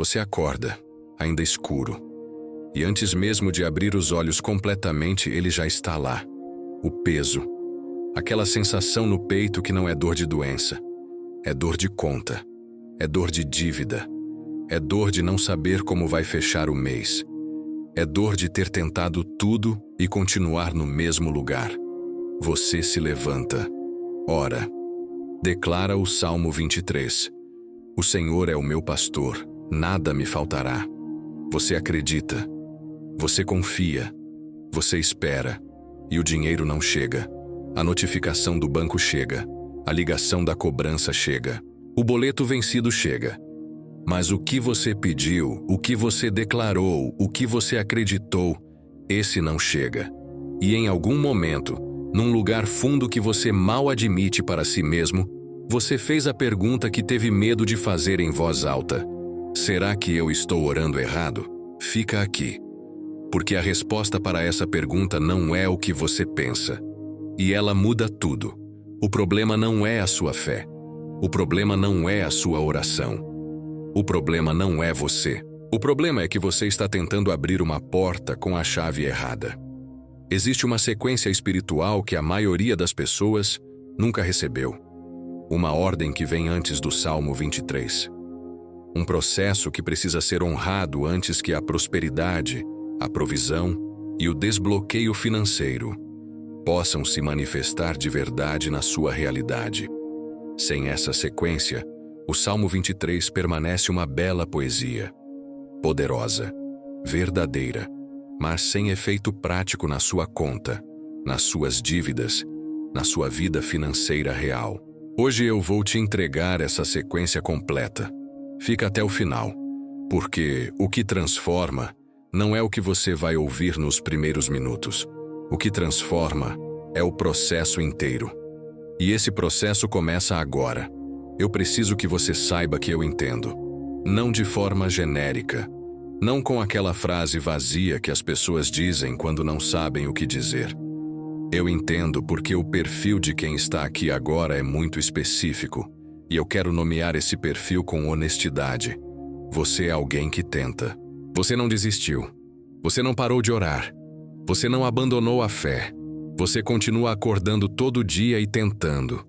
Você acorda, ainda escuro. E antes mesmo de abrir os olhos completamente, ele já está lá. O peso. Aquela sensação no peito que não é dor de doença. É dor de conta. É dor de dívida. É dor de não saber como vai fechar o mês. É dor de ter tentado tudo e continuar no mesmo lugar. Você se levanta. Ora. Declara o Salmo 23. O Senhor é o meu pastor, nada me faltará. Você acredita. Você confia. Você espera. E o dinheiro não chega. A notificação do banco chega. A ligação da cobrança chega. O boleto vencido chega. Mas o que você pediu, o que você declarou, o que você acreditou, esse não chega. E em algum momento, num lugar fundo que você mal admite para si mesmo, você fez a pergunta que teve medo de fazer em voz alta. Será que eu estou orando errado? Fica aqui. Porque a resposta para essa pergunta não é o que você pensa. E ela muda tudo. O problema não é a sua fé. O problema não é a sua oração. O problema não é você. O problema é que você está tentando abrir uma porta com a chave errada. Existe uma sequência espiritual que a maioria das pessoas nunca recebeu. Uma ordem que vem antes do Salmo 23. Um processo que precisa ser honrado antes que a prosperidade, a provisão e o desbloqueio financeiro possam se manifestar de verdade na sua realidade. Sem essa sequência, o Salmo 23 permanece uma bela poesia. Poderosa, verdadeira, mas sem efeito prático na sua conta, nas suas dívidas, na sua vida financeira real. Hoje eu vou te entregar essa sequência completa. Fica até o final, porque o que transforma não é o que você vai ouvir nos primeiros minutos. O que transforma é o processo inteiro. E esse processo começa agora. Eu preciso que você saiba que eu entendo. Não de forma genérica. Não com aquela frase vazia que as pessoas dizem quando não sabem o que dizer. Eu entendo porque o perfil de quem está aqui agora é muito específico. E eu quero nomear esse perfil com honestidade. Você é alguém que tenta. Você não desistiu. Você não parou de orar. Você não abandonou a fé. Você continua acordando todo dia e tentando.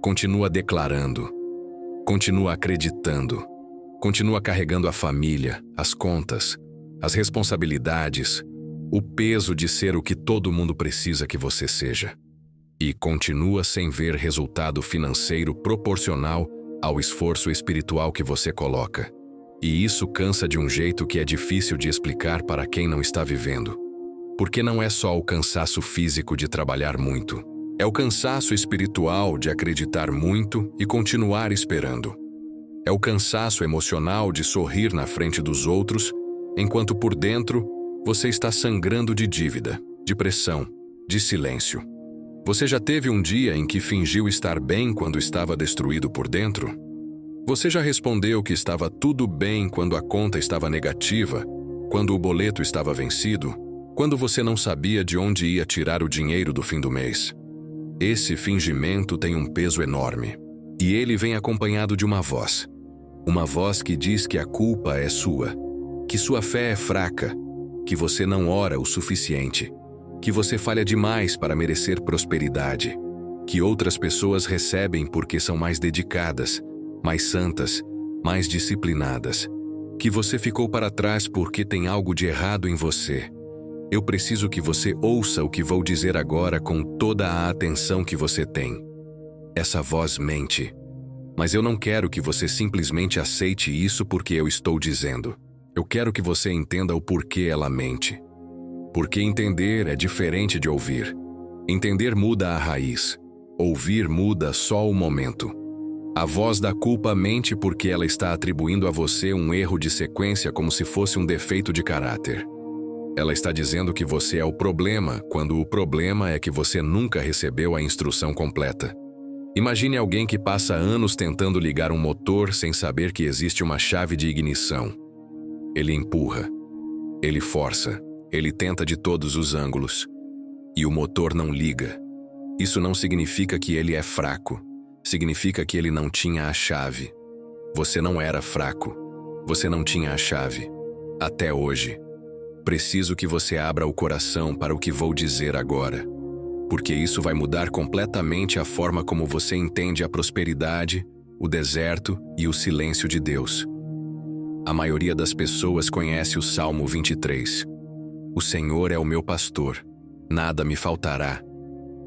Continua declarando. Continua acreditando. Continua carregando a família, as contas, as responsabilidades, o peso de ser o que todo mundo precisa que você seja. E continua sem ver resultado financeiro proporcional ao esforço espiritual que você coloca. E isso cansa de um jeito que é difícil de explicar para quem não está vivendo. Porque não é só o cansaço físico de trabalhar muito. É o cansaço espiritual de acreditar muito e continuar esperando. É o cansaço emocional de sorrir na frente dos outros, enquanto por dentro você está sangrando de dívida, de pressão, de silêncio. Você já teve um dia em que fingiu estar bem quando estava destruído por dentro? Você já respondeu que estava tudo bem quando a conta estava negativa, quando o boleto estava vencido, quando você não sabia de onde ia tirar o dinheiro do fim do mês? Esse fingimento tem um peso enorme, e ele vem acompanhado de uma voz. Uma voz que diz que a culpa é sua, que sua fé é fraca, que você não ora o suficiente, que você falha demais para merecer prosperidade, que outras pessoas recebem porque são mais dedicadas, mais santas, mais disciplinadas, que você ficou para trás porque tem algo de errado em você. Eu preciso que você ouça o que vou dizer agora com toda a atenção que você tem. Essa voz mente. Mas eu não quero que você simplesmente aceite isso porque eu estou dizendo. Eu quero que você entenda o porquê ela mente. Porque entender é diferente de ouvir. Entender muda a raiz. Ouvir muda só o momento. A voz da culpa mente porque ela está atribuindo a você um erro de sequência como se fosse um defeito de caráter. Ela está dizendo que você é o problema, quando o problema é que você nunca recebeu a instrução completa. Imagine alguém que passa anos tentando ligar um motor sem saber que existe uma chave de ignição. Ele empurra, ele força, ele tenta de todos os ângulos. E o motor não liga. Isso não significa que ele é fraco. Significa que ele não tinha a chave. Você não era fraco. Você não tinha a chave. Até hoje. Preciso que você abra o coração para o que vou dizer agora, porque isso vai mudar completamente a forma como você entende a prosperidade, o deserto e o silêncio de Deus. A maioria das pessoas conhece o Salmo 23. O Senhor é o meu pastor, nada me faltará.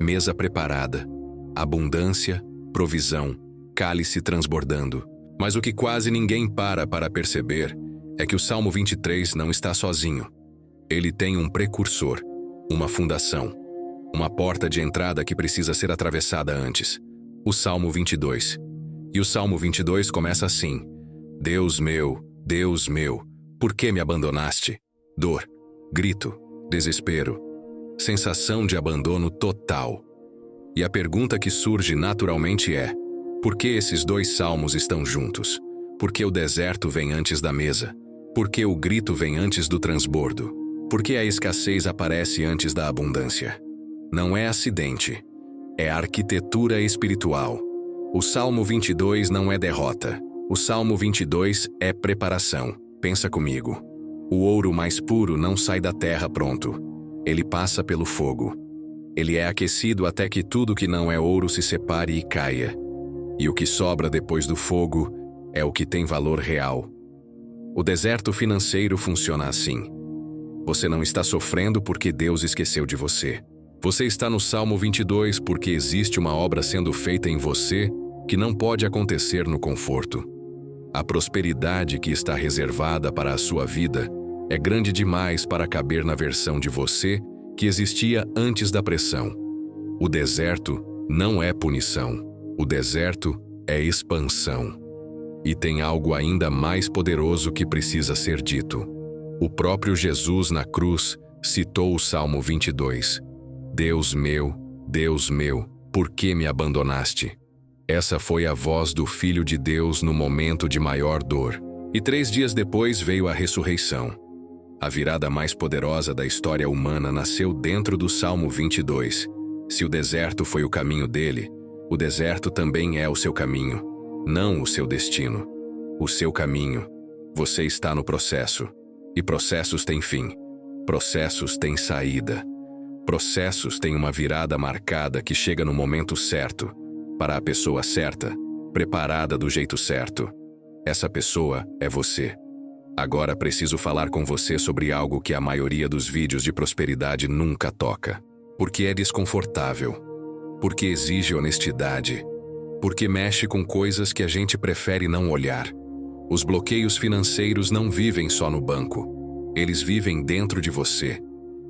Mesa preparada, abundância, provisão, cálice transbordando. Mas o que quase ninguém para perceber é que o Salmo 23 não está sozinho. Ele tem um precursor, uma fundação, uma porta de entrada que precisa ser atravessada antes. O Salmo 22. E o Salmo 22 começa assim: Deus meu, por que me abandonaste? Dor, grito, desespero, sensação de abandono total. E a pergunta que surge naturalmente é: por que esses dois salmos estão juntos? Por que o deserto vem antes da mesa? Por que o grito vem antes do transbordo? Por que a escassez aparece antes da abundância? Não é acidente, é arquitetura espiritual. O Salmo 22 não é derrota. O Salmo 22 é preparação. Pensa comigo. O ouro mais puro não sai da terra pronto. Ele passa pelo fogo. Ele é aquecido até que tudo que não é ouro se separe e caia. E o que sobra depois do fogo é o que tem valor real. O deserto financeiro funciona assim. Você não está sofrendo porque Deus esqueceu de você. Você está no Salmo 22 porque existe uma obra sendo feita em você que não pode acontecer no conforto. A prosperidade que está reservada para a sua vida é grande demais para caber na versão de você que existia antes da pressão. O deserto não é punição. O deserto é expansão. E tem algo ainda mais poderoso que precisa ser dito. O próprio Jesus na cruz citou o Salmo 22. Deus meu, por que me abandonaste? Essa foi a voz do Filho de Deus no momento de maior dor. E 3 dias depois veio a ressurreição. A virada mais poderosa da história humana nasceu dentro do Salmo 22. Se o deserto foi o caminho dele, o deserto também é o seu caminho, não o seu destino. O seu caminho. Você está no processo. E processos têm fim. Processos têm saída. Processos têm uma virada marcada que chega no momento certo, para a pessoa certa, preparada do jeito certo. Essa pessoa é você. Agora preciso falar com você sobre algo que a maioria dos vídeos de prosperidade nunca toca. Porque é desconfortável. Porque exige honestidade. Porque mexe com coisas que a gente prefere não olhar. Os bloqueios financeiros não vivem só no banco. Eles vivem dentro de você.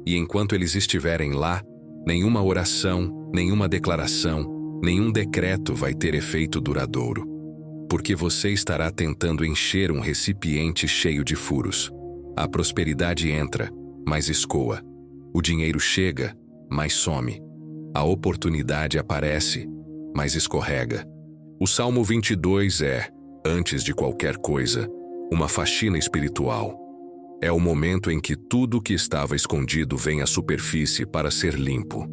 E enquanto eles estiverem lá, nenhuma oração, nenhuma declaração, nenhum decreto vai ter efeito duradouro. Porque você estará tentando encher um recipiente cheio de furos. A prosperidade entra, mas escoa. O dinheiro chega, mas some. A oportunidade aparece, mas escorrega. O Salmo 22 é, antes de qualquer coisa, uma faxina espiritual. É o momento em que tudo que estava escondido vem à superfície para ser limpo.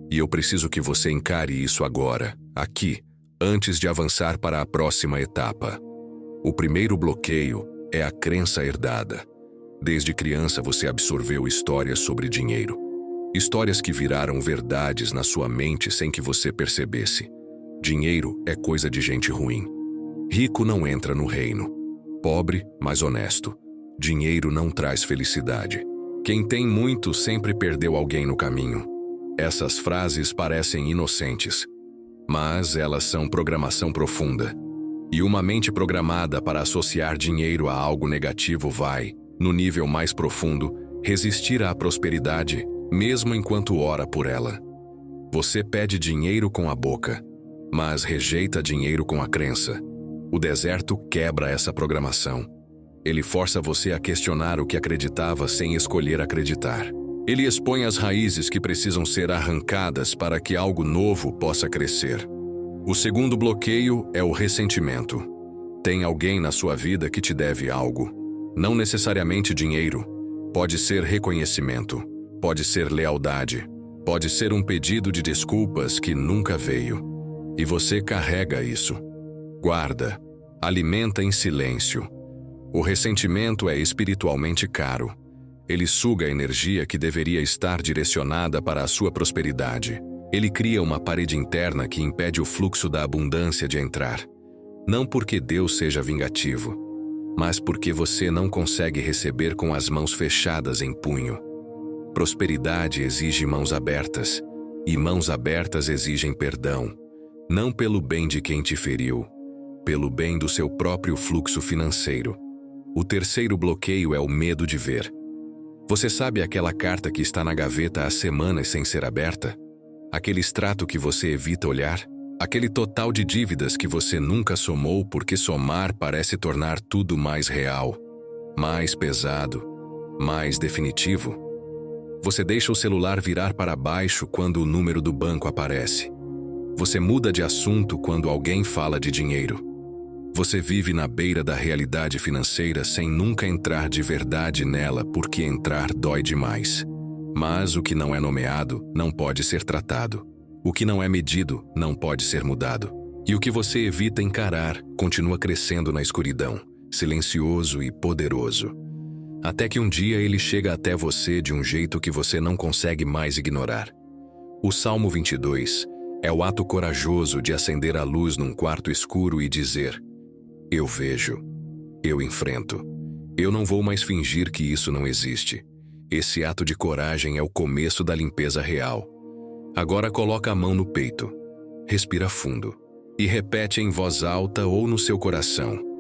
E eu preciso que você encare isso agora, aqui, antes de avançar para a próxima etapa. O primeiro bloqueio é a crença herdada. Desde criança você absorveu histórias sobre dinheiro. Histórias que viraram verdades na sua mente sem que você percebesse. Dinheiro é coisa de gente ruim. Rico não entra no reino. Pobre, mas honesto. Dinheiro não traz felicidade. Quem tem muito sempre perdeu alguém no caminho. Essas frases parecem inocentes, mas elas são programação profunda. E uma mente programada para associar dinheiro a algo negativo vai, no nível mais profundo, resistir à prosperidade, mesmo enquanto ora por ela. Você pede dinheiro com a boca, mas rejeita dinheiro com a crença. O deserto quebra essa programação. Ele força você a questionar o que acreditava sem escolher acreditar. Ele expõe as raízes que precisam ser arrancadas para que algo novo possa crescer. O segundo bloqueio é o ressentimento. Tem alguém na sua vida que te deve algo. Não necessariamente dinheiro. Pode ser reconhecimento. Pode ser lealdade. Pode ser um pedido de desculpas que nunca veio. E você carrega isso. Guarda. Alimenta em silêncio. O ressentimento é espiritualmente caro. Ele suga a energia que deveria estar direcionada para a sua prosperidade. Ele cria uma parede interna que impede o fluxo da abundância de entrar. Não porque Deus seja vingativo, mas porque você não consegue receber com as mãos fechadas em punho. Prosperidade exige mãos abertas, e mãos abertas exigem perdão, não pelo bem de quem te feriu, pelo bem do seu próprio fluxo financeiro. O terceiro bloqueio é o medo de ver. Você sabe aquela carta que está na gaveta há semanas sem ser aberta? Aquele extrato que você evita olhar? Aquele total de dívidas que você nunca somou porque somar parece tornar tudo mais real, mais pesado, mais definitivo? Você deixa o celular virar para baixo quando o número do banco aparece. Você muda de assunto quando alguém fala de dinheiro. Você vive na beira da realidade financeira sem nunca entrar de verdade nela porque entrar dói demais. Mas o que não é nomeado não pode ser tratado. O que não é medido não pode ser mudado. E o que você evita encarar continua crescendo na escuridão, silencioso e poderoso. Até que um dia ele chega até você de um jeito que você não consegue mais ignorar. O Salmo 22 é o ato corajoso de acender a luz num quarto escuro e dizer: eu vejo, eu enfrento. Eu não vou mais fingir que isso não existe. Esse ato de coragem é o começo da limpeza real. Agora coloca a mão no peito, respira fundo e repete em voz alta ou no seu coração: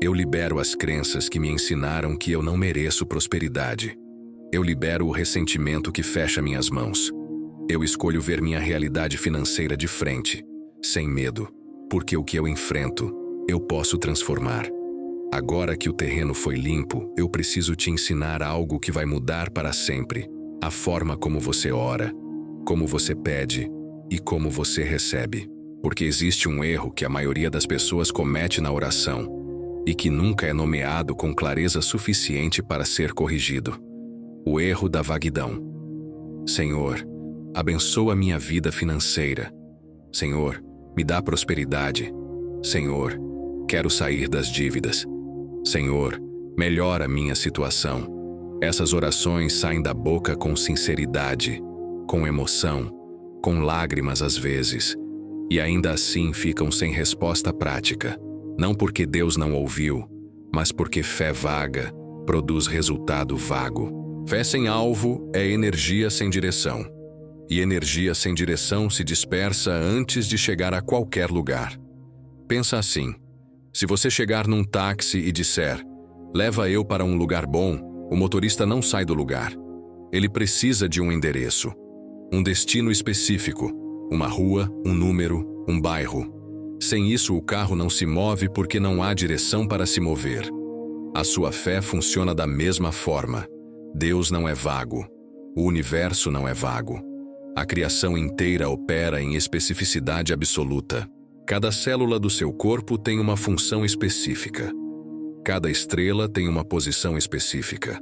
eu libero as crenças que me ensinaram que eu não mereço prosperidade. Eu libero o ressentimento que fecha minhas mãos. Eu escolho ver minha realidade financeira de frente, sem medo, porque o que eu enfrento, eu posso transformar. Agora que o terreno foi limpo, eu preciso te ensinar algo que vai mudar para sempre: a forma como você ora, como você pede e como você recebe. Porque existe um erro que a maioria das pessoas comete na oração e que nunca é nomeado com clareza suficiente para ser corrigido. O erro da vaguidão. Senhor, abençoa minha vida financeira. Senhor, me dá prosperidade. Senhor, quero sair das dívidas. Senhor, melhora minha situação. Essas orações saem da boca com sinceridade, com emoção, com lágrimas às vezes, e ainda assim ficam sem resposta prática. Não porque Deus não ouviu, mas porque fé vaga produz resultado vago. Fé sem alvo é energia sem direção, e energia sem direção se dispersa antes de chegar a qualquer lugar. Pensa assim: se você chegar num táxi e disser, leva eu para um lugar bom, o motorista não sai do lugar. Ele precisa de um endereço, um destino específico, uma rua, um número, um bairro. Sem isso, o carro não se move porque não há direção para se mover. A sua fé funciona da mesma forma. Deus não é vago. O universo não é vago. A criação inteira opera em especificidade absoluta. Cada célula do seu corpo tem uma função específica. Cada estrela tem uma posição específica.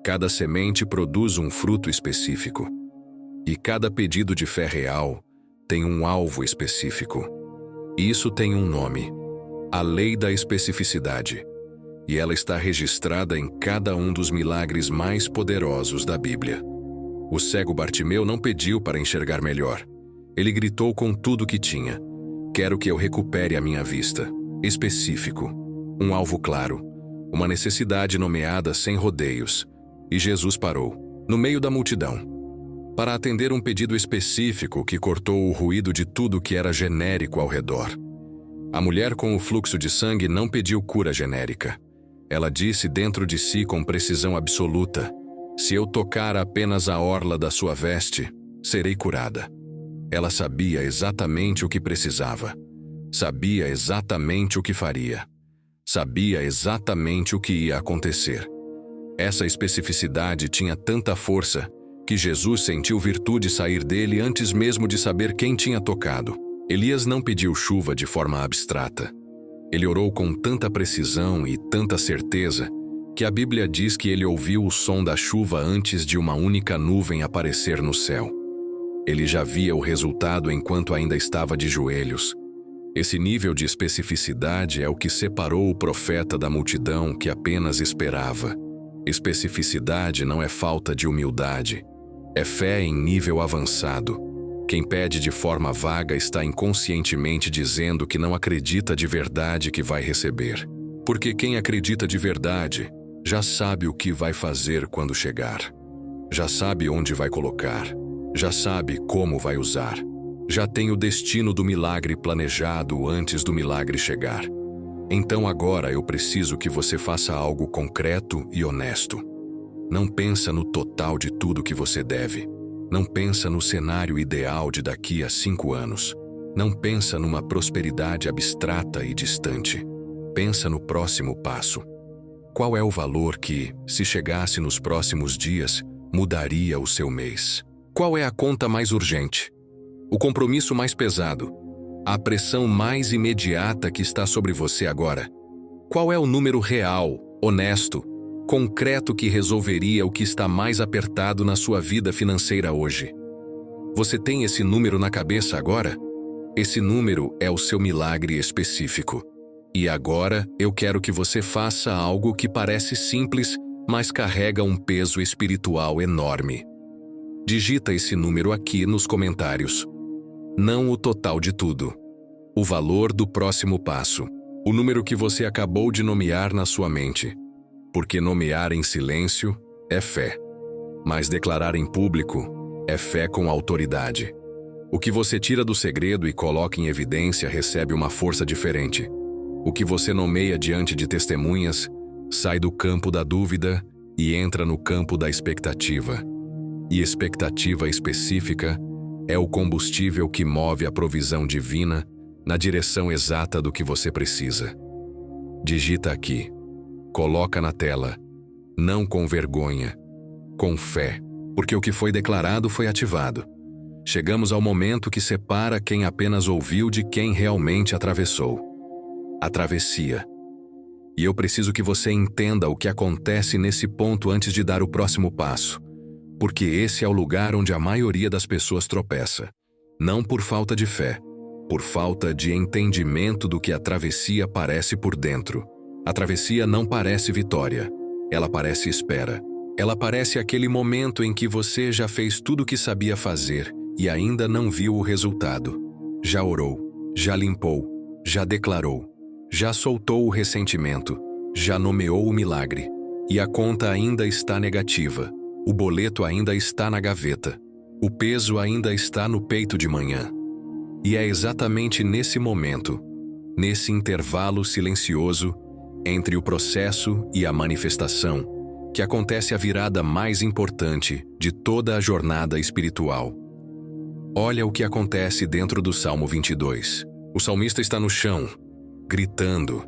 Cada semente produz um fruto específico. E cada pedido de fé real tem um alvo específico. Isso tem um nome: a lei da especificidade. E ela está registrada em cada um dos milagres mais poderosos da Bíblia. O cego Bartimeu não pediu para enxergar melhor. Ele gritou com tudo que tinha: quero que eu recupere a minha vista. Específico. Um alvo claro. Uma necessidade nomeada sem rodeios. E Jesus parou, no meio da multidão, para atender um pedido específico que cortou o ruído de tudo que era genérico ao redor. A mulher com o fluxo de sangue não pediu cura genérica. Ela disse dentro de si com precisão absoluta: se eu tocar apenas a orla da sua veste, serei curada. Ela sabia exatamente o que precisava. Sabia exatamente o que faria. Sabia exatamente o que ia acontecer. Essa especificidade tinha tanta força que Jesus sentiu virtude sair dele antes mesmo de saber quem tinha tocado. Elias não pediu chuva de forma abstrata. Ele orou com tanta precisão e tanta certeza que a Bíblia diz que ele ouviu o som da chuva antes de uma única nuvem aparecer no céu. Ele já via o resultado enquanto ainda estava de joelhos. Esse nível de especificidade é o que separou o profeta da multidão que apenas esperava. Especificidade não é falta de humildade, é fé em nível avançado. Quem pede de forma vaga está inconscientemente dizendo que não acredita de verdade que vai receber. Porque quem acredita de verdade já sabe o que vai fazer quando chegar. Já sabe onde vai colocar. Já sabe como vai usar. Já tem o destino do milagre planejado antes do milagre chegar. Então agora eu preciso que você faça algo concreto e honesto. Não pensa no total de tudo que você deve. Não pensa no cenário ideal de daqui a 5 anos. Não pensa numa prosperidade abstrata e distante. Pensa no próximo passo. Qual é o valor que, se chegasse nos próximos dias, mudaria o seu mês? Qual é a conta mais urgente? O compromisso mais pesado? A pressão mais imediata que está sobre você agora? Qual é o número real, honesto, concreto que resolveria o que está mais apertado na sua vida financeira hoje? Você tem esse número na cabeça agora? Esse número é o seu milagre específico. E agora eu quero que você faça algo que parece simples, mas carrega um peso espiritual enorme. Digita esse número aqui nos comentários. Não o total de tudo. O valor do próximo passo. O número que você acabou de nomear na sua mente. Porque nomear em silêncio é fé. Mas declarar em público é fé com autoridade. O que você tira do segredo e coloca em evidência recebe uma força diferente. O que você nomeia diante de testemunhas sai do campo da dúvida e entra no campo da expectativa. E expectativa específica é o combustível que move a provisão divina na direção exata do que você precisa. Digita aqui. Coloca na tela. Não com vergonha. Com fé. Porque o que foi declarado foi ativado. Chegamos ao momento que separa quem apenas ouviu de quem realmente atravessou. A travessia. E eu preciso que você entenda o que acontece nesse ponto antes de dar o próximo passo. Porque esse é o lugar onde a maioria das pessoas tropeça. Não por falta de fé, por falta de entendimento do que a travessia parece por dentro. A travessia não parece vitória, ela parece espera. Ela parece aquele momento em que você já fez tudo o que sabia fazer e ainda não viu o resultado. Já orou, já limpou, já declarou, já soltou o ressentimento, já nomeou o milagre. E a conta ainda está negativa. O boleto ainda está na gaveta. O peso ainda está no peito de manhã. E é exatamente nesse momento, nesse intervalo silencioso, entre o processo e a manifestação, que acontece a virada mais importante de toda a jornada espiritual. Olha o que acontece dentro do Salmo 22. O salmista está no chão, gritando,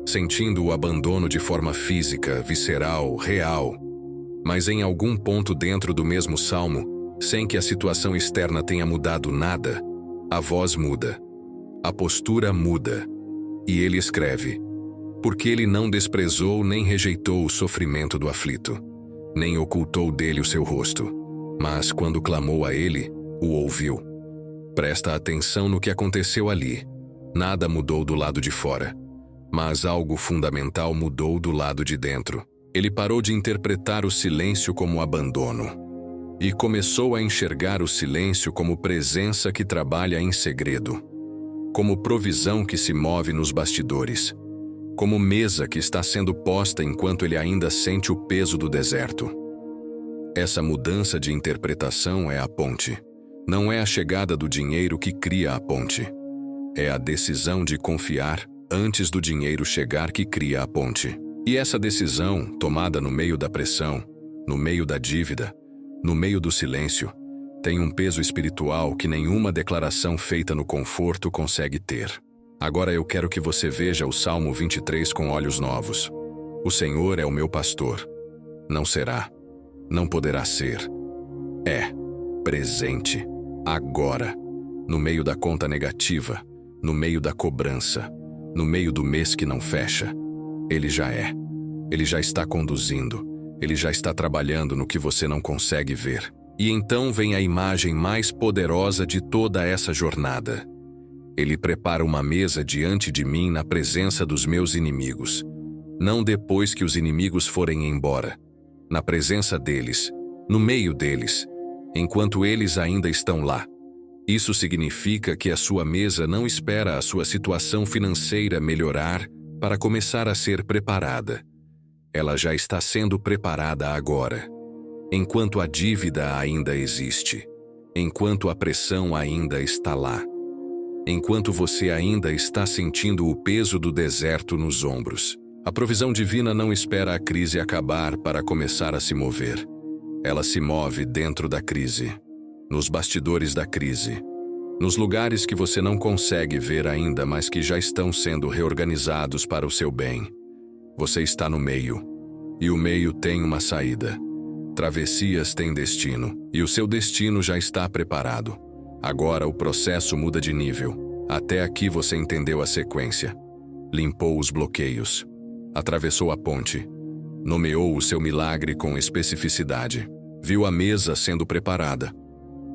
sentindo o abandono de forma física, visceral, real. Mas em algum ponto dentro do mesmo salmo, sem que a situação externa tenha mudado nada, a voz muda, a postura muda, e ele escreve: porque ele não desprezou nem rejeitou o sofrimento do aflito, nem ocultou dele o seu rosto, mas quando clamou a ele, o ouviu. Presta atenção no que aconteceu ali. Nada mudou do lado de fora, mas algo fundamental mudou do lado de dentro. Ele parou de interpretar o silêncio como abandono e começou a enxergar o silêncio como presença que trabalha em segredo, como provisão que se move nos bastidores, como mesa que está sendo posta enquanto ele ainda sente o peso do deserto. Essa mudança de interpretação é a ponte. Não é a chegada do dinheiro que cria a ponte. É a decisão de confiar antes do dinheiro chegar que cria a ponte. E essa decisão, tomada no meio da pressão, no meio da dívida, no meio do silêncio, tem um peso espiritual que nenhuma declaração feita no conforto consegue ter. Agora eu quero que você veja o Salmo 23 com olhos novos. O Senhor é o meu pastor. Não será, não poderá ser. É presente, agora, no meio da conta negativa, no meio da cobrança, no meio do mês que não fecha. Ele já é. Ele já está conduzindo. Ele já está trabalhando no que você não consegue ver. E então vem a imagem mais poderosa de toda essa jornada. Ele prepara uma mesa diante de mim na presença dos meus inimigos. Não depois que os inimigos forem embora. Na presença deles, no meio deles, enquanto eles ainda estão lá. Isso significa que a sua mesa não espera a sua situação financeira melhorar para começar a ser preparada. Ela já está sendo preparada agora. Enquanto a dívida ainda existe. Enquanto a pressão ainda está lá. Enquanto você ainda está sentindo o peso do deserto nos ombros. A provisão divina não espera a crise acabar para começar a se mover. Ela se move dentro da crise, nos bastidores da crise, nos lugares que você não consegue ver ainda, mas que já estão sendo reorganizados para o seu bem. Você está no meio, e o meio tem uma saída. Travessias têm destino, e o seu destino já está preparado. Agora o processo muda de nível. Até aqui você entendeu a sequência. Limpou os bloqueios. Atravessou a ponte. Nomeou o seu milagre com especificidade. Viu a mesa sendo preparada.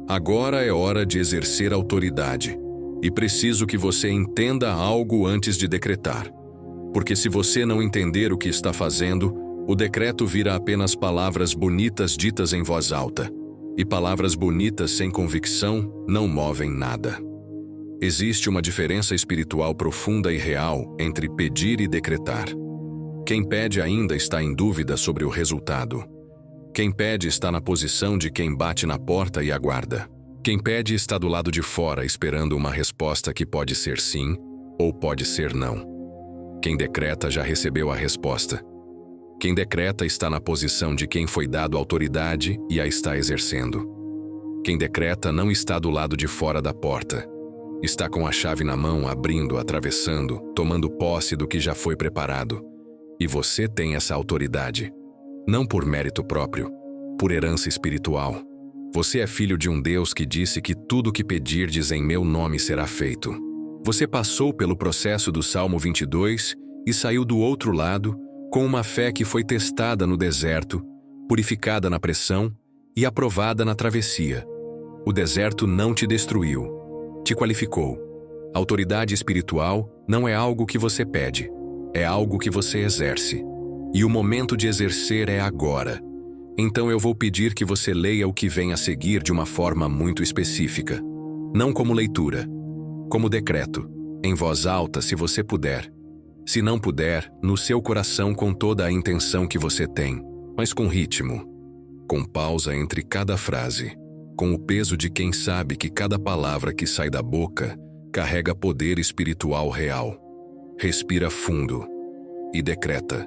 Agora é hora de exercer autoridade. E preciso que você entenda algo antes de decretar. Porque se você não entender o que está fazendo, o decreto vira apenas palavras bonitas ditas em voz alta. E palavras bonitas sem convicção não movem nada. Existe uma diferença espiritual profunda e real entre pedir e decretar. Quem pede ainda está em dúvida sobre o resultado. Quem pede está na posição de quem bate na porta e aguarda. Quem pede está do lado de fora esperando uma resposta que pode ser sim ou pode ser não. Quem decreta já recebeu a resposta. Quem decreta está na posição de quem foi dado autoridade e a está exercendo. Quem decreta não está do lado de fora da porta. Está com a chave na mão, abrindo, atravessando, tomando posse do que já foi preparado. E você tem essa autoridade. Não por mérito próprio, por herança espiritual. Você é filho de um Deus que disse que tudo que pedirdes em meu nome será feito. Você passou pelo processo do Salmo 22 e saiu do outro lado com uma fé que foi testada no deserto, purificada na pressão e aprovada na travessia. O deserto não te destruiu, te qualificou. Autoridade espiritual não é algo que você pede, é algo que você exerce. E o momento de exercer é agora. Então eu vou pedir que você leia o que vem a seguir de uma forma muito específica. Não como leitura, como decreto, em voz alta se você puder. Se não puder, no seu coração com toda a intenção que você tem, mas com ritmo, com pausa entre cada frase, com o peso de quem sabe que cada palavra que sai da boca carrega poder espiritual real. Respira fundo e decreta: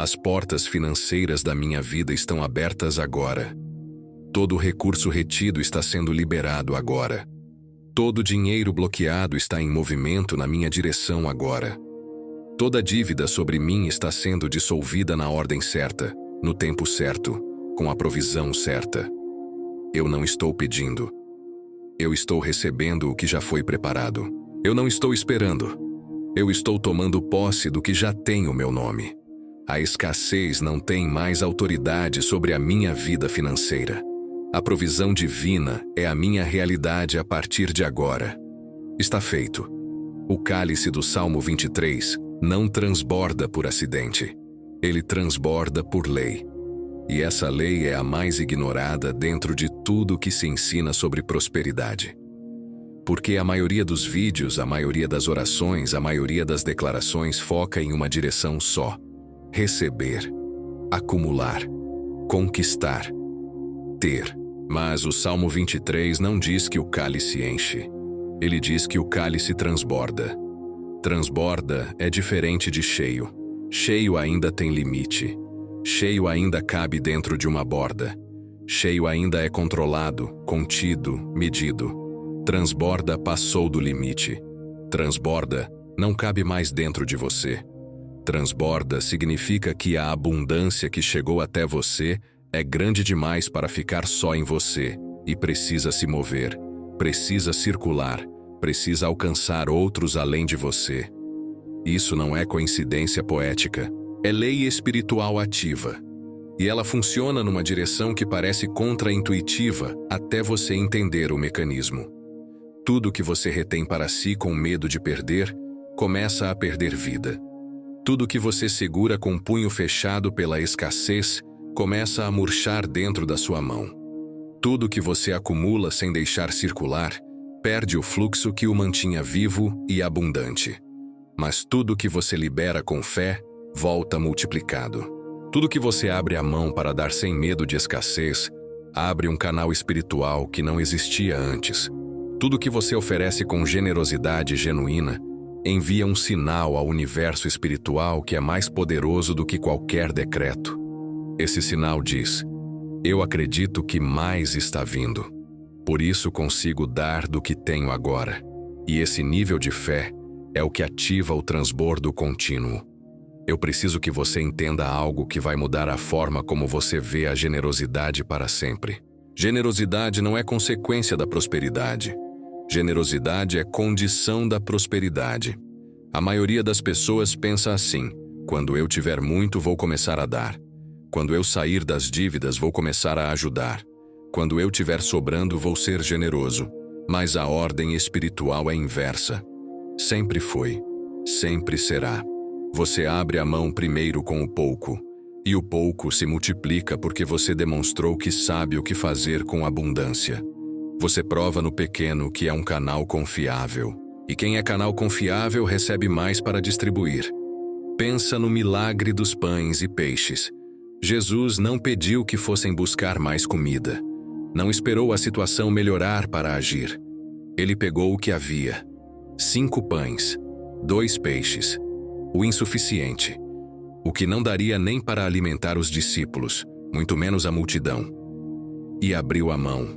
as portas financeiras da minha vida estão abertas agora. Todo recurso retido está sendo liberado agora. Todo dinheiro bloqueado está em movimento na minha direção agora. Toda dívida sobre mim está sendo dissolvida na ordem certa, no tempo certo, com a provisão certa. Eu não estou pedindo. Eu estou recebendo o que já foi preparado. Eu não estou esperando. Eu estou tomando posse do que já tem o meu nome. A escassez não tem mais autoridade sobre a minha vida financeira. A provisão divina é a minha realidade a partir de agora. Está feito. O cálice do Salmo 23 não transborda por acidente. Ele transborda por lei. E essa lei é a mais ignorada dentro de tudo que se ensina sobre prosperidade. Porque a maioria dos vídeos, a maioria das orações, a maioria das declarações foca em uma direção só: receber, acumular, conquistar, ter. Mas o Salmo 23 não diz que o cálice enche. Ele diz que o cálice transborda. Transborda é diferente de cheio. Cheio ainda tem limite. Cheio ainda cabe dentro de uma borda. Cheio ainda é controlado, contido, medido. Transborda passou do limite. Transborda não cabe mais dentro de você. Transborda significa que a abundância que chegou até você é grande demais para ficar só em você e precisa se mover. Precisa circular, precisa alcançar outros além de você. Isso não é coincidência poética, é lei espiritual ativa. E ela funciona numa direção que parece contra-intuitiva até você entender o mecanismo. Tudo que você retém para si com medo de perder, começa a perder vida. Tudo que você segura com o punho fechado pela escassez, começa a murchar dentro da sua mão. Tudo que você acumula sem deixar circular, perde o fluxo que o mantinha vivo e abundante. Mas tudo que você libera com fé, volta multiplicado. Tudo que você abre a mão para dar sem medo de escassez, abre um canal espiritual que não existia antes. Tudo que você oferece com generosidade genuína, envia um sinal ao universo espiritual que é mais poderoso do que qualquer decreto. Esse sinal diz: eu acredito que mais está vindo. Por isso consigo dar do que tenho agora. E esse nível de fé é o que ativa o transbordo contínuo. Eu preciso que você entenda algo que vai mudar a forma como você vê a generosidade para sempre. Generosidade não é consequência da prosperidade. Generosidade é condição da prosperidade. A maioria das pessoas pensa assim: quando eu tiver muito, vou começar a dar. Quando eu sair das dívidas, vou começar a ajudar. Quando eu tiver sobrando, vou ser generoso. Mas a ordem espiritual é inversa. Sempre foi. Sempre será. Você abre a mão primeiro com o pouco. E o pouco se multiplica porque você demonstrou que sabe o que fazer com abundância. Você prova no pequeno que é um canal confiável. E quem é canal confiável recebe mais para distribuir. Pensa no milagre dos pães e peixes. Jesus não pediu que fossem buscar mais comida. Não esperou a situação melhorar para agir. Ele pegou o que havia: 5 pães, 2 peixes, o insuficiente, o que não daria nem para alimentar os discípulos, muito menos a multidão. E abriu a mão.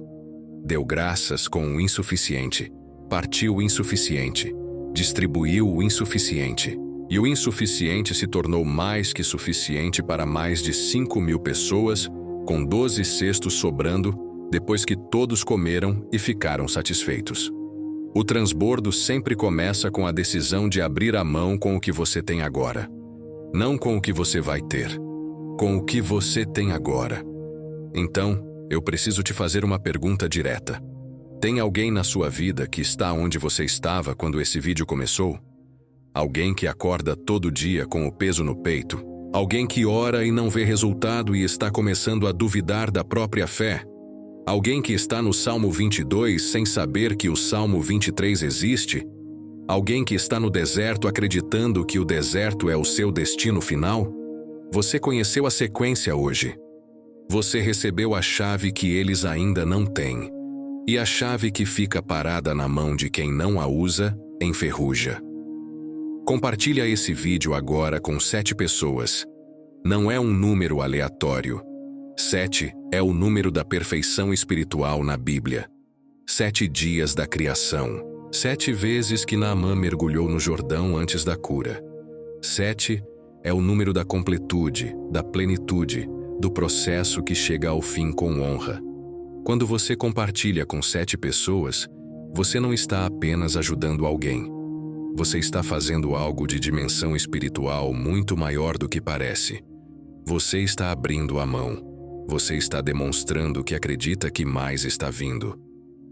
Deu graças com o insuficiente, partiu o insuficiente, distribuiu o insuficiente. E o insuficiente se tornou mais que suficiente para mais de 5.000 pessoas, com 12 cestos sobrando, depois que todos comeram e ficaram satisfeitos. O transbordo sempre começa com a decisão de abrir a mão com o que você tem agora. Não com o que você vai ter. Com o que você tem agora. Então, eu preciso te fazer uma pergunta direta. Tem alguém na sua vida que está onde você estava quando esse vídeo começou? Alguém que acorda todo dia com o peso no peito? Alguém que ora e não vê resultado e está começando a duvidar da própria fé? Alguém que está no Salmo 22 sem saber que o Salmo 23 existe? Alguém que está no deserto acreditando que o deserto é o seu destino final? Você conheceu a sequência hoje. Você recebeu a chave que eles ainda não têm. E a chave que fica parada na mão de quem não a usa, enferruja. Compartilha esse vídeo agora com 7 pessoas. Não é um número aleatório. 7 é o número da perfeição espiritual na Bíblia. 7 dias da criação. 7 vezes que Naamã mergulhou no Jordão antes da cura. 7 é o número da completude, da plenitude, do processo que chega ao fim com honra. Quando você compartilha com 7 pessoas, você não está apenas ajudando alguém. Você está fazendo algo de dimensão espiritual muito maior do que parece. Você está abrindo a mão. Você está demonstrando que acredita que mais está vindo.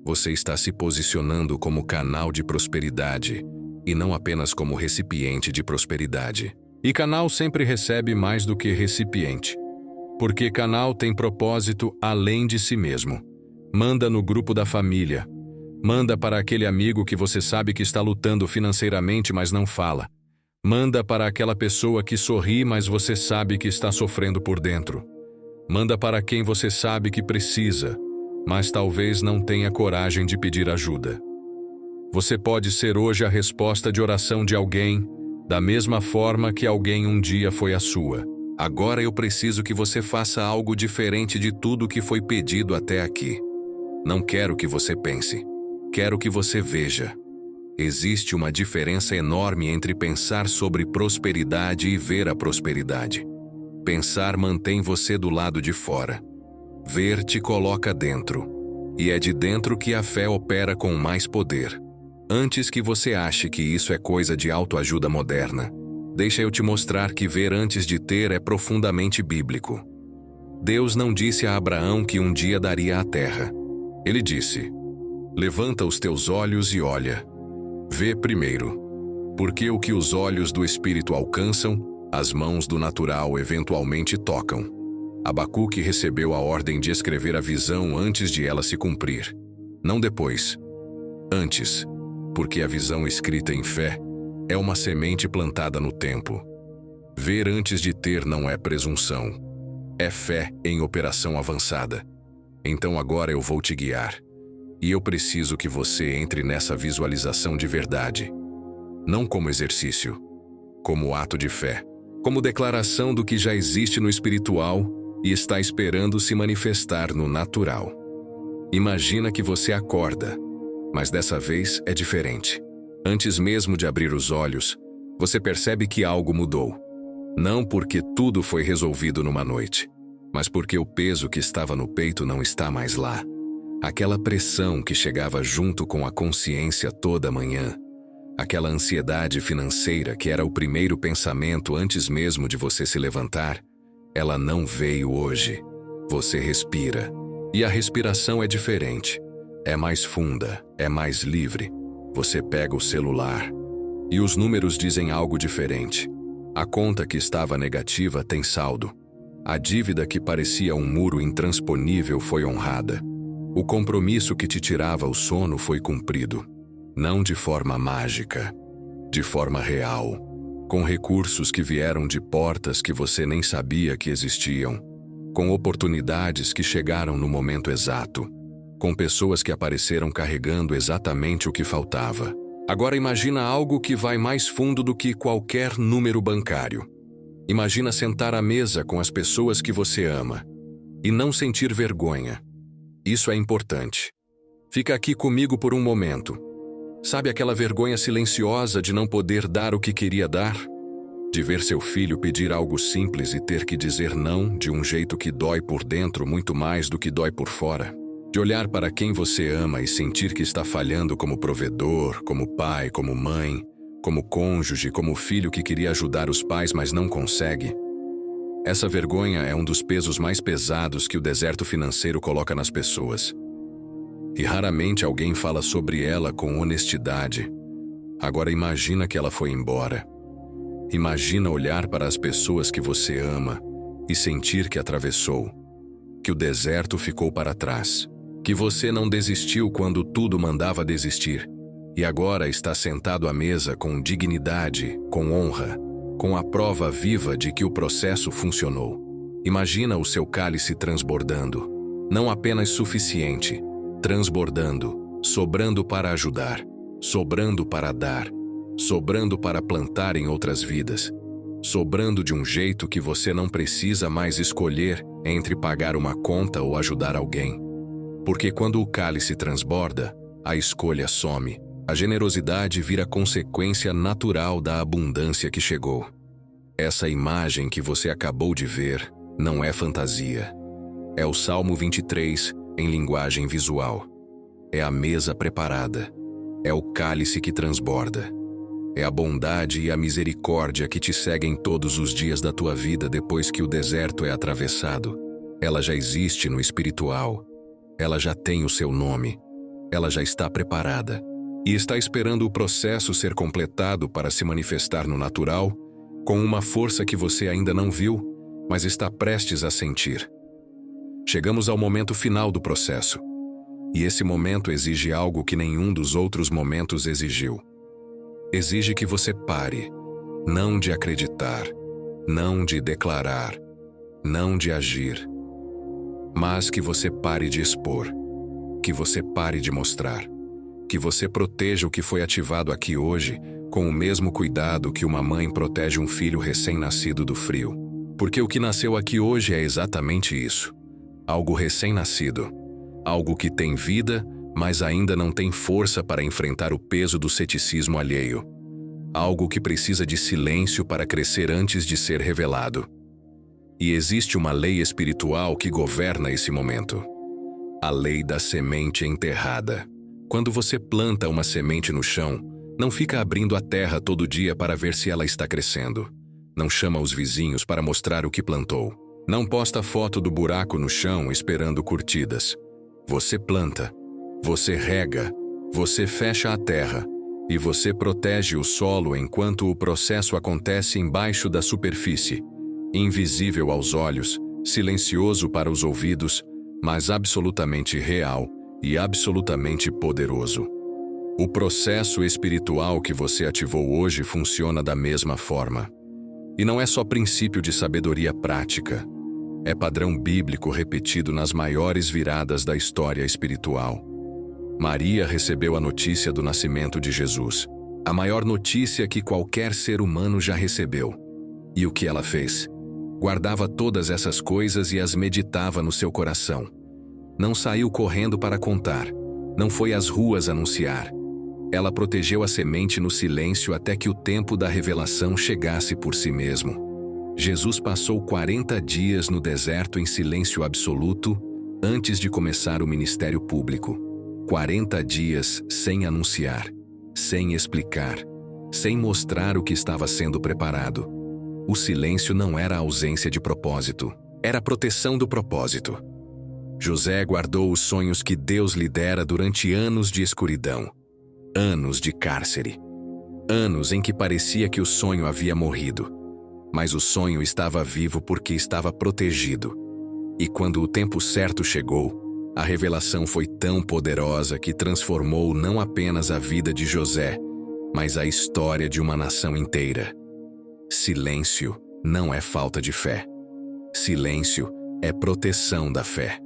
Você está se posicionando como canal de prosperidade e não apenas como recipiente de prosperidade. E canal sempre recebe mais do que recipiente. Porque canal tem propósito além de si mesmo. Manda no grupo da família. Manda para aquele amigo que você sabe que está lutando financeiramente, mas não fala. Manda para aquela pessoa que sorri, mas você sabe que está sofrendo por dentro. Manda para quem você sabe que precisa, mas talvez não tenha coragem de pedir ajuda. Você pode ser hoje a resposta de oração de alguém, da mesma forma que alguém um dia foi a sua. Agora eu preciso que você faça algo diferente de tudo que foi pedido até aqui. Não quero que você pense. Quero que você veja. Existe uma diferença enorme entre pensar sobre prosperidade e ver a prosperidade. Pensar mantém você do lado de fora. Ver te coloca dentro. E é de dentro que a fé opera com mais poder. Antes que você ache que isso é coisa de autoajuda moderna, deixa eu te mostrar que ver antes de ter é profundamente bíblico. Deus não disse a Abraão que um dia daria a terra. Ele disse: Levanta os teus olhos e olha. Vê primeiro. Porque o que os olhos do espírito alcançam, as mãos do natural eventualmente tocam. Abacuque recebeu a ordem de escrever a visão antes de ela se cumprir. Não depois. Antes. Porque a visão escrita em fé é uma semente plantada no tempo. Ver antes de ter não é presunção. É fé em operação avançada. Então agora eu vou te guiar. E eu preciso que você entre nessa visualização de verdade. Não como exercício, como ato de fé, como declaração do que já existe no espiritual e está esperando se manifestar no natural. Imagina que você acorda, mas dessa vez é diferente. Antes mesmo de abrir os olhos, você percebe que algo mudou. Não porque tudo foi resolvido numa noite, mas porque o peso que estava no peito não está mais lá. Aquela pressão que chegava junto com a consciência toda manhã, aquela ansiedade financeira que era o primeiro pensamento antes mesmo de você se levantar, ela não veio hoje. Você respira. E a respiração é diferente. É mais funda, é mais livre. Você pega o celular. E os números dizem algo diferente. A conta que estava negativa tem saldo. A dívida que parecia um muro intransponível foi honrada. O compromisso que te tirava o sono foi cumprido. Não de forma mágica, de forma real, com recursos que vieram de portas que você nem sabia que existiam, com oportunidades que chegaram no momento exato, com pessoas que apareceram carregando exatamente o que faltava. Agora imagina algo que vai mais fundo do que qualquer número bancário. Imagina sentar à mesa com as pessoas que você ama e não sentir vergonha. Isso é importante. Fica aqui comigo por um momento. Sabe aquela vergonha silenciosa de não poder dar o que queria dar? De ver seu filho pedir algo simples e ter que dizer não de um jeito que dói por dentro muito mais do que dói por fora? De olhar para quem você ama e sentir que está falhando como provedor, como pai, como mãe, como cônjuge, como filho que queria ajudar os pais, mas não consegue? Essa vergonha é um dos pesos mais pesados que o deserto financeiro coloca nas pessoas. E raramente alguém fala sobre ela com honestidade. Agora imagina que ela foi embora. Imagina olhar para as pessoas que você ama e sentir que atravessou, que o deserto ficou para trás, que você não desistiu quando tudo mandava desistir, e agora está sentado à mesa com dignidade, com honra, com a prova viva de que o processo funcionou. Imagina o seu cálice transbordando, não apenas suficiente, transbordando, sobrando para ajudar, sobrando para dar, sobrando para plantar em outras vidas, sobrando de um jeito que você não precisa mais escolher entre pagar uma conta ou ajudar alguém. Porque quando o cálice transborda, a escolha some, a generosidade vira consequência natural da abundância que chegou. Essa imagem que você acabou de ver não é fantasia. É o Salmo 23 em linguagem visual. É a mesa preparada. É o cálice que transborda. É a bondade e a misericórdia que te seguem todos os dias da tua vida depois que o deserto é atravessado. Ela já existe no espiritual. Ela já tem o seu nome. Ela já está preparada. E está esperando o processo ser completado para se manifestar no natural, com uma força que você ainda não viu, mas está prestes a sentir. Chegamos ao momento final do processo. E esse momento exige algo que nenhum dos outros momentos exigiu. Exige que você pare, não de acreditar, não de declarar, não de agir, mas que você pare de expor, que você pare de mostrar, que você proteja o que foi ativado aqui hoje com o mesmo cuidado que uma mãe protege um filho recém-nascido do frio. Porque o que nasceu aqui hoje é exatamente isso. Algo recém-nascido. Algo que tem vida, mas ainda não tem força para enfrentar o peso do ceticismo alheio. Algo que precisa de silêncio para crescer antes de ser revelado. E existe uma lei espiritual que governa esse momento. A lei da semente enterrada. Quando você planta uma semente no chão, não fica abrindo a terra todo dia para ver se ela está crescendo. Não chama os vizinhos para mostrar o que plantou. Não posta foto do buraco no chão esperando curtidas. Você planta. Você rega, você fecha a terra e você protege o solo enquanto o processo acontece embaixo da superfície, invisível aos olhos, silencioso para os ouvidos, mas absolutamente real e absolutamente poderoso. O processo espiritual que você ativou hoje funciona da mesma forma. E não é só princípio de sabedoria prática. É padrão bíblico repetido nas maiores viradas da história espiritual. Maria recebeu a notícia do nascimento de Jesus, a maior notícia que qualquer ser humano já recebeu. E o que ela fez? Guardava todas essas coisas e as meditava no seu coração. Não saiu correndo para contar, não foi às ruas anunciar. Ela protegeu a semente no silêncio até que o tempo da revelação chegasse por si mesmo. Jesus passou 40 dias no deserto em silêncio absoluto antes de começar o ministério público. 40 dias sem anunciar, sem explicar, sem mostrar o que estava sendo preparado. O silêncio não era a ausência de propósito, era a proteção do propósito. José guardou os sonhos que Deus lhe dera durante anos de escuridão, anos de cárcere, anos em que parecia que o sonho havia morrido, mas o sonho estava vivo porque estava protegido. E quando o tempo certo chegou, a revelação foi tão poderosa que transformou não apenas a vida de José, mas a história de uma nação inteira. Silêncio não é falta de fé. Silêncio é proteção da fé.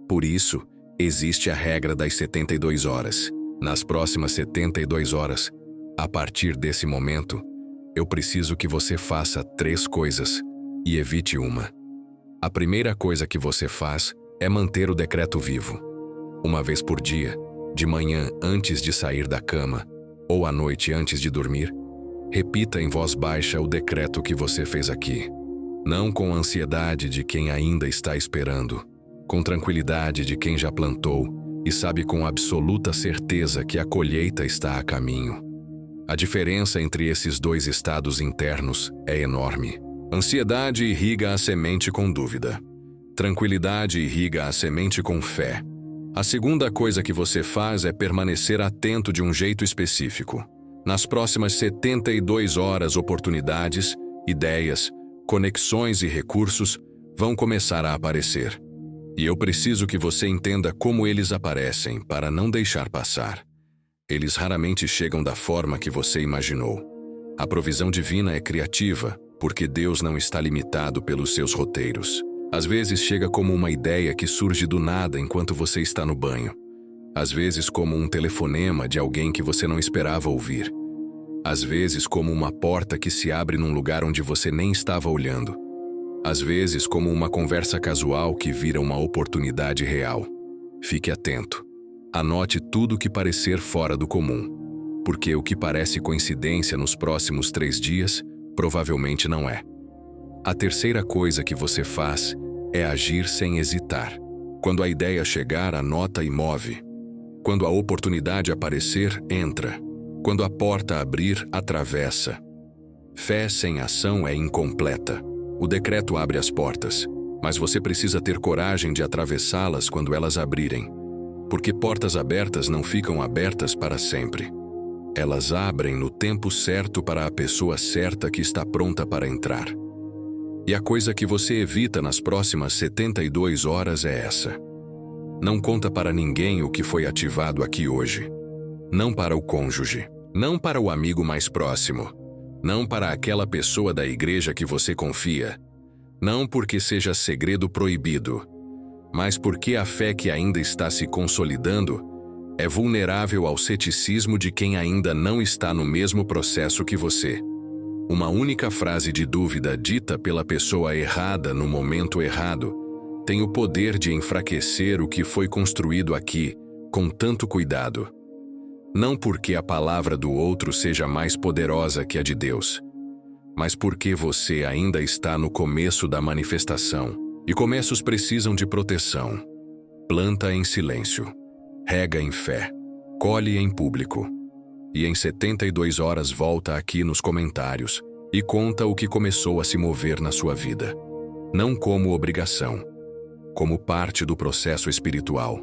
Por isso, existe a regra das 72 horas. Nas próximas 72 horas, a partir desse momento, eu preciso que você faça 3 coisas e evite uma. A primeira coisa que você faz é manter o decreto vivo. Uma vez por dia, de manhã antes de sair da cama, ou à noite antes de dormir, repita em voz baixa o decreto que você fez aqui. Não com ansiedade de quem ainda está esperando, com tranquilidade de quem já plantou e sabe com absoluta certeza que a colheita está a caminho. A diferença entre esses 2 estados internos é enorme. Ansiedade irriga a semente com dúvida. Tranquilidade irriga a semente com fé. A segunda coisa que você faz é permanecer atento de um jeito específico. Nas próximas 72 horas, oportunidades, ideias, conexões e recursos vão começar a aparecer. E eu preciso que você entenda como eles aparecem para não deixar passar. Eles raramente chegam da forma que você imaginou. A provisão divina é criativa, porque Deus não está limitado pelos seus roteiros. Às vezes chega como uma ideia que surge do nada enquanto você está no banho. Às vezes como um telefonema de alguém que você não esperava ouvir. Às vezes como uma porta que se abre num lugar onde você nem estava olhando. Às vezes como uma conversa casual que vira uma oportunidade real. Fique atento. Anote tudo o que parecer fora do comum, porque o que parece coincidência nos próximos 3 dias, provavelmente não é. A terceira coisa que você faz é agir sem hesitar. Quando a ideia chegar, anota e move. Quando a oportunidade aparecer, entra. Quando a porta abrir, atravessa. Fé sem ação é incompleta. O decreto abre as portas, mas você precisa ter coragem de atravessá-las quando elas abrirem. Porque portas abertas não ficam abertas para sempre. Elas abrem no tempo certo para a pessoa certa que está pronta para entrar. E a coisa que você evita nas próximas 72 horas é essa. Não conta para ninguém o que foi ativado aqui hoje. Não para o cônjuge, não para o amigo mais próximo, não para aquela pessoa da igreja que você confia. Não porque seja segredo proibido, mas porque a fé que ainda está se consolidando é vulnerável ao ceticismo de quem ainda não está no mesmo processo que você. Uma única frase de dúvida dita pela pessoa errada no momento errado tem o poder de enfraquecer o que foi construído aqui com tanto cuidado. Não porque a palavra do outro seja mais poderosa que a de Deus, mas porque você ainda está no começo da manifestação, e começos precisam de proteção. Planta em silêncio, rega em fé, colhe em público. E em 72 horas volta aqui nos comentários e conta o que começou a se mover na sua vida. Não como obrigação, como parte do processo espiritual.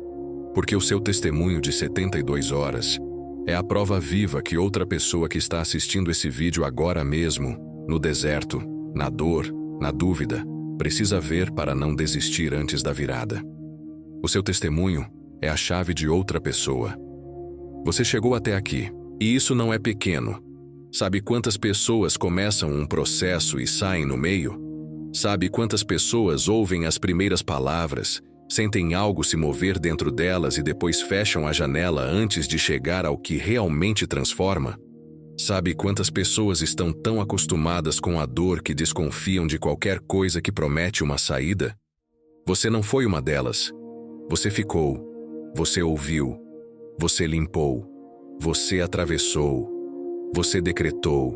Porque o seu testemunho de 72 horas é a prova viva que outra pessoa que está assistindo esse vídeo agora mesmo, no deserto, na dor, na dúvida, precisa ver para não desistir antes da virada. O seu testemunho é a chave de outra pessoa. Você chegou até aqui, e isso não é pequeno. Sabe quantas pessoas começam um processo e saem no meio? Sabe quantas pessoas ouvem as primeiras palavras, sentem algo se mover dentro delas e depois fecham a janela antes de chegar ao que realmente transforma? Sabe quantas pessoas estão tão acostumadas com a dor que desconfiam de qualquer coisa que promete uma saída? Você não foi uma delas. Você ficou, você ouviu, você limpou, você atravessou, você decretou,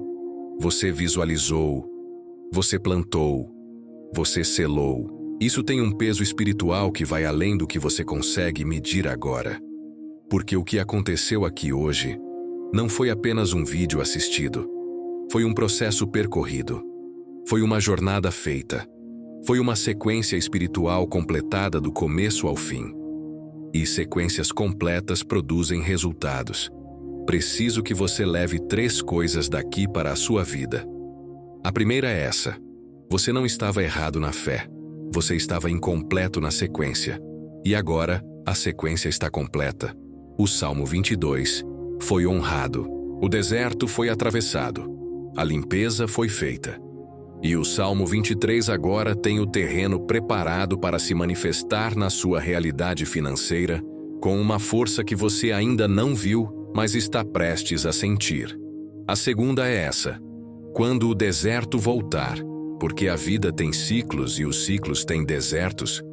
você visualizou, você plantou, você selou. Isso tem um peso espiritual que vai além do que você consegue medir agora. Porque o que aconteceu aqui hoje não foi apenas um vídeo assistido. Foi um processo percorrido. Foi uma jornada feita. Foi uma sequência espiritual completada do começo ao fim. E sequências completas produzem resultados. Preciso que você leve 3 coisas daqui para a sua vida. A primeira é essa. Você não estava errado na fé. Você estava incompleto na sequência. E agora, a sequência está completa. O Salmo 22 foi honrado. O deserto foi atravessado. A limpeza foi feita. E o Salmo 23 agora tem o terreno preparado para se manifestar na sua realidade financeira com uma força que você ainda não viu, mas está prestes a sentir. A segunda é essa. Quando o deserto voltar, porque a vida tem ciclos e os ciclos têm desertos,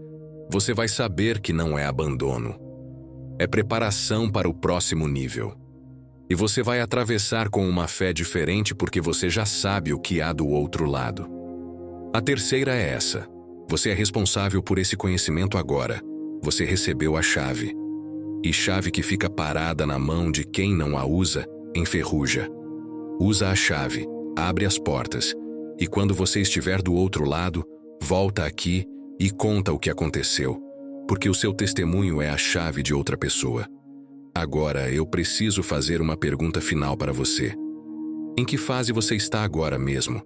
você vai saber que não é abandono. É preparação para o próximo nível. E você vai atravessar com uma fé diferente porque você já sabe o que há do outro lado. A terceira é essa. Você é responsável por esse conhecimento agora. Você recebeu a chave. E chave que fica parada na mão de quem não a usa, enferruja. Usa a chave, abre as portas. E quando você estiver do outro lado, volta aqui e conta o que aconteceu. Porque o seu testemunho é a chave de outra pessoa. Agora, eu preciso fazer uma pergunta final para você. Em que fase você está agora mesmo?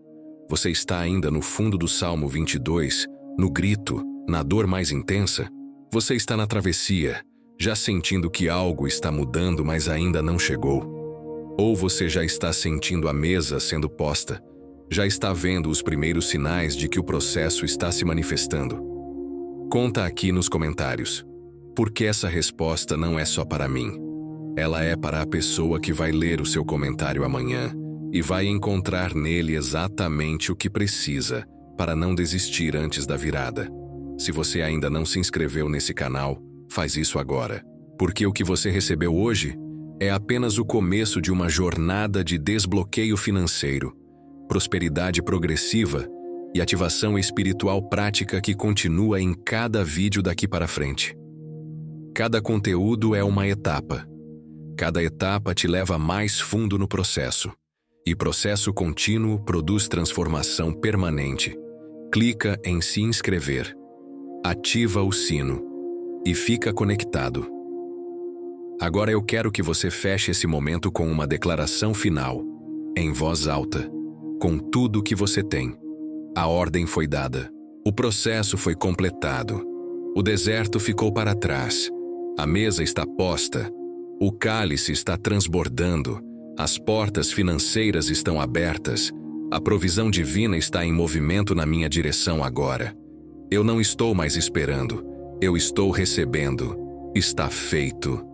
Você está ainda no fundo do Salmo 22, no grito, na dor mais intensa? Você está na travessia, já sentindo que algo está mudando, mas ainda não chegou? Ou você já está sentindo a mesa sendo posta? Já está vendo os primeiros sinais de que o processo está se manifestando? Conta aqui nos comentários. Porque essa resposta não é só para mim. Ela é para a pessoa que vai ler o seu comentário amanhã e vai encontrar nele exatamente o que precisa para não desistir antes da virada. Se você ainda não se inscreveu nesse canal, faz isso agora. Porque o que você recebeu hoje é apenas o começo de uma jornada de desbloqueio financeiro, prosperidade progressiva e ativação espiritual prática que continua em cada vídeo daqui para frente. Cada conteúdo é uma etapa. Cada etapa te leva mais fundo no processo. E processo contínuo produz transformação permanente. Clica em se inscrever. Ativa o sino. E fica conectado. Agora eu quero que você feche esse momento com uma declaração final, em voz alta, com tudo o que você tem. A ordem foi dada. O processo foi completado. O deserto ficou para trás. A mesa está posta, o cálice está transbordando, as portas financeiras estão abertas, a provisão divina está em movimento na minha direção agora. Eu não estou mais esperando, eu estou recebendo. Está feito.